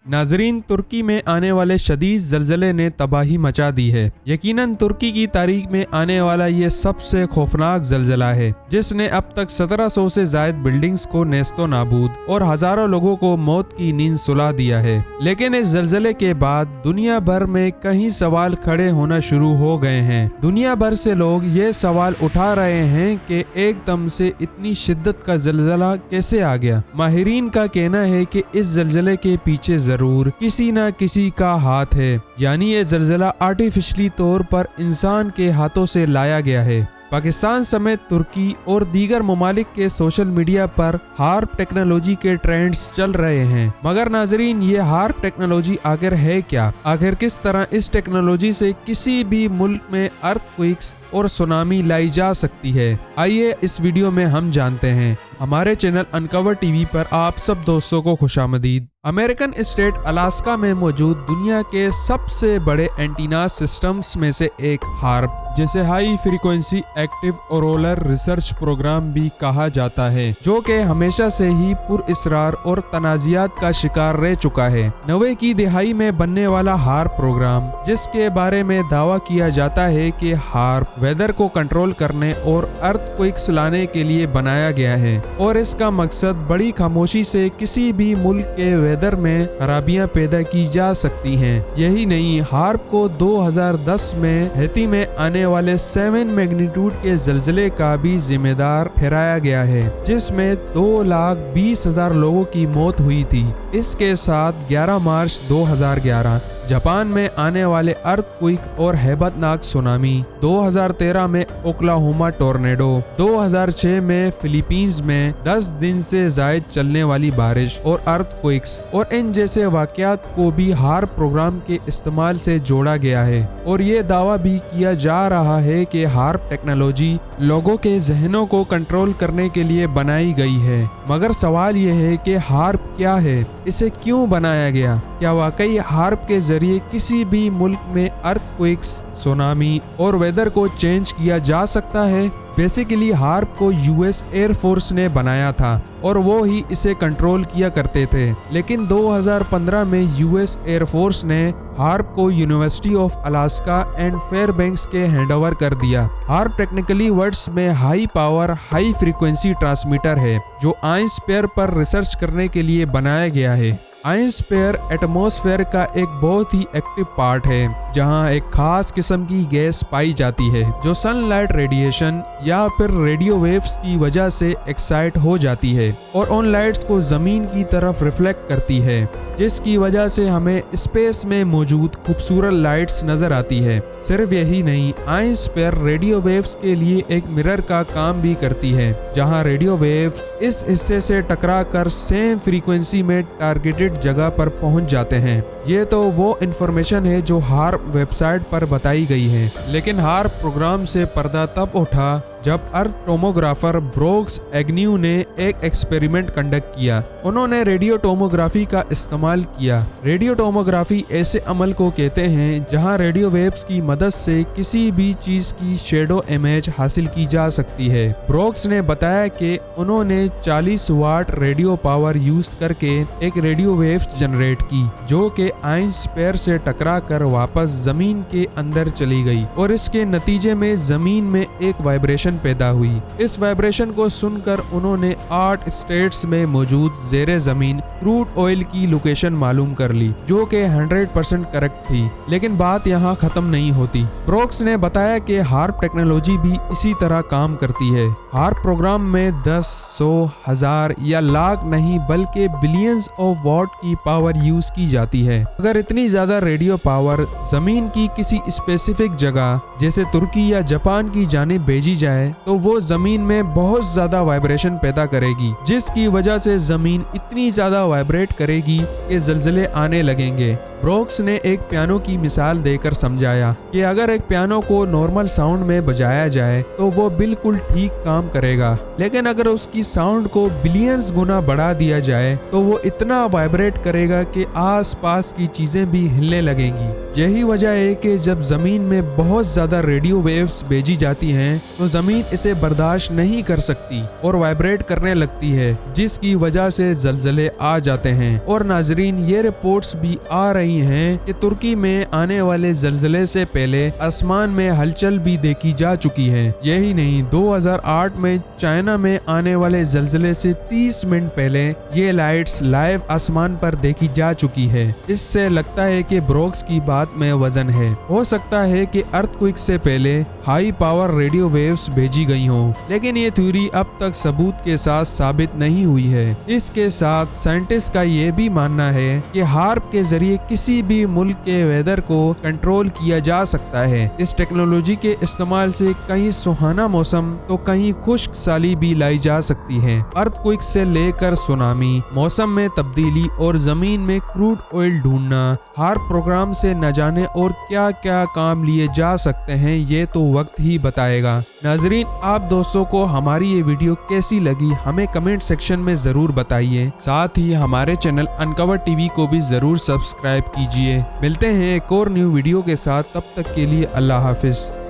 नाजरीन, तुर्की में आने वाले शदीद ज़लज़ले ने तबाही मचा दी है। यकीनन तुर्की की तारीख में आने वाला ये सबसे खौफनाक ज़लज़ला है, जिसने अब तक 1700 से ज़ायद बिल्डिंग्स को नेस्तो नाबूद और हज़ारों लोगों को मौत की नींद सुला दिया है। लेकिन इस ज़लज़ले के बाद दुनिया भर में कई सवाल खड़े होना शुरू हो गए हैं। दुनिया भर से लोग ये सवाल उठा रहे हैं कि एकदम से इतनी शिद्दत का ज़लज़ला कैसे आ गया। माहिरीन का कहना है कि इस ज़लज़ले के पीछे जरूर किसी न किसी का हाथ है, यानी ये ज़लज़ला आर्टिफिशियली तौर पर इंसान के हाथों से लाया गया है। पाकिस्तान समेत तुर्की और दीगर ममालिक के सोशल मीडिया पर हार्प टेक्नोलॉजी के ट्रेंड्स चल रहे हैं। मगर नाजरीन, ये हार्प टेक्नोलॉजी आखिर है क्या? आखिर किस तरह इस टेक्नोलॉजी से किसी भी मुल्क में अर्थक्वेक्स और सुनामी लाई जा सकती है? आइए इस वीडियो में हम जानते हैं। हमारे चैनल अनकवर टीवी पर आप सब दोस्तों को खुशामदीद। अमेरिकन स्टेट अलास्का में मौजूद दुनिया के सबसे बड़े एंटीना सिस्टम्स में से एक हार्प, जिसे high frequency active auroral research program भी कहा जाता है, जो कि हमेशा से ही पुरअसरार और तनाज़ियात का शिकार रह चुका है। 90 की दिहाई में बनने वाला हार्प प्रोग्राम, जिसके बारे में दावा किया जाता है कि हार्प वेदर को कंट्रोल करने और अर्थक्वेक्स लाने के लिए बनाया गया है, और इसका मकसद बड़ी खामोशी से किसी भी मुल्क के वेदर में खराबियां पैदा की जा सकती हैं। यही नहीं, हार्प को 2010 में हैती में आने वाले 7 मैग्नीट्यूड के ज़लज़ले का भी जिम्मेदार ठहराया गया है, जिसमें 2,20,000 लोगों की मौत हुई थी। इसके साथ 11 मार्च 2011 जापान में आने वाले अर्थक्वेक और हैबतनाक सुनामी, 2013 में ओक्लाहोमा टोर्नेडो, 2006 में फिलीपींस में 10 दिन से जायद चलने वाली बारिश और अर्थक्वेक्स और इन जैसे वाकयात को भी हार्प प्रोग्राम के इस्तेमाल से जोड़ा गया है। और ये दावा भी किया जा रहा है कि हार्प टेक्नोलॉजी लोगों के जहनों को कंट्रोल करने के लिए बनाई गई है। मगर सवाल ये है कि हार्प क्या है, इसे क्यों बनाया गया? क्या वाकई हार्प के जरिए किसी भी मुल्क में अर्थक्वेक्स, सुनामी और वेदर को चेंज किया जा सकता है? बेसिकली हार्प को यूएस एयर फोर्स ने बनाया था और वो ही इसे कंट्रोल किया करते थे। लेकिन 2015 में यूएस एयर फोर्स ने हार्प को university of Alaska and Fairbanks के हैंडओवर कर दिया। हार्प टेक्निकली वर्ड्स में high power high frequency transmitter है, जो आइंस्पेयर पर रिसर्च करने के लिए बनाया गया है। आइंस्पेयर एटमॉस्फेयर का एक बहुत ही एक्टिव पार्ट है, जहां एक खास किस्म की गैस पाई जाती है जो सनलाइट रेडिएशन या फिर रेडियो वेव्स की वजह से एक्साइट हो जाती है और उन लाइट्स को जमीन की तरफ रिफ्लेक्ट करती है, जिसकी वजह से हमें स्पेस में मौजूद खूबसूरत लाइट्स नजर आती है। सिर्फ यही नहीं, आइंस्पेयर रेडियो वेव्स के लिए एक मिरर का काम भी करती है, जहां रेडियो वेव्स इस हिस्से से टकराकर सेम फ्रीक्वेंसी में टारगेटेड जगह पर पहुंच जाते हैं। ये तो वो इंफॉर्मेशन है जो हार्प वेबसाइट पर बताई गई है। लेकिन हार्प प्रोग्राम से पर्दा तब उठा जब अर्थ टोमोग्राफर ब्रोक्स एग्न्यू ने एक एक्सपेरिमेंट कंडक्ट किया। उन्होंने रेडियो टोमोग्राफी का इस्तेमाल किया। रेडियो टोमोग्राफी ऐसे अमल को कहते हैं जहां रेडियो वेव्स की मदद से किसी भी चीज की शेडो इमेज हासिल की जा सकती है। ब्रोक्स ने बताया कि उन्होंने 40 वाट रेडियो पावर यूज करके एक रेडियो वेव्स जनरेट की, जो कि आइंस्पेयर से टकरा कर वापस जमीन के अंदर चली गई और इसके नतीजे में जमीन में एक वाइब्रेशन पैदा हुई। इस वाइब्रेशन को सुनकर उन्होंने 8 स्टेट्स में मौजूद ज़ेरे जमीन क्रूड ऑयल की लोकेशन मालूम कर ली, जो कि 100% करेक्ट थी। लेकिन बात यहाँ खत्म नहीं होती। ब्रोक्स ने बताया कि हार्प टेक्नोलॉजी भी इसी तरह काम करती है। हार्प प्रोग्राम में 10, 100, 1000 या लाख नहीं बल्कि बिलियंस ऑफ वॉट की पावर यूज की जाती है। अगर इतनी ज्यादा रेडियो पावर जमीन की किसी स्पेसिफिक जगह जैसे तुर्की या जापान की जानिब भेजी जाए तो वो जमीन में बहुत ज्यादा वाइब्रेशन पैदा करेगी, जिसकी वजह से जमीन इतनी ज्यादा वाइब्रेट करेगी कि ज़लज़ले आने लगेंगे। ब्रोक्स ने एक पियानो की मिसाल देकर समझाया कि अगर एक पियानो को नॉर्मल साउंड में बजाया जाए तो वो बिल्कुल ठीक काम करेगा, लेकिन अगर उसकी साउंड को बिलियंस गुना बढ़ा दिया जाए तो वो इतना वाइब्रेट करेगा कि आसपास की चीजें भी हिलने लगेंगी। यही वजह है कि जब जमीन में बहुत ज्यादा रेडियो वेव्स भेजी जाती हैं तो जमीन इसे बर्दाश्त नहीं कर सकती और वाइब्रेट करने लगती है, जिसकी वजह से जलजले आ जाते हैं। और नाजरीन, ये रिपोर्ट्स भी आ रही हैं कि तुर्की में आने वाले जलजले से पहले आसमान में हलचल भी देखी जा चुकी है। यही नहीं, 2008 में चाइना में आने वाले जलजले से 30 मिनट पहले ये लाइट्स लाइव आसमान पर देखी जा चुकी है। इससे लगता है कि ब्रोक्स की बात में वजन है। हो सकता है कि अर्थक्वेक से पहले हाई पावर रेडियो वेव्स भेजी गई हों, लेकिन ये थ्योरी अब तक सबूत के साथ साबित नहीं हुई है। इसके साथ साइंटिस्ट का ये भी मानना है कि हार्प के जरिए किसी भी मुल्क के वेदर को कंट्रोल किया जा सकता है। इस टेक्नोलॉजी के इस्तेमाल से कहीं सुहाना मौसम तो कहीं खुश्क साली भी लाई जा सकती है। अर्थक्वेक से लेकर सुनामी, मौसम में तब्दीली और जमीन में क्रूड ऑयल ढूंढना, हार्प प्रोग्राम से न जाने और क्या क्या काम लिए जा सकते हैं, ये तो वक्त ही बताएगा। नाजरीन, आप दोस्तों को हमारी ये वीडियो कैसी लगी हमें कमेंट सेक्शन में जरूर बताइए। साथ ही हमारे चैनल अनकवर टीवी को भी जरूर सब्सक्राइब कीजिए। मिलते हैं एक और न्यू वीडियो के साथ, तब तक के लिए अल्लाह हाफिज।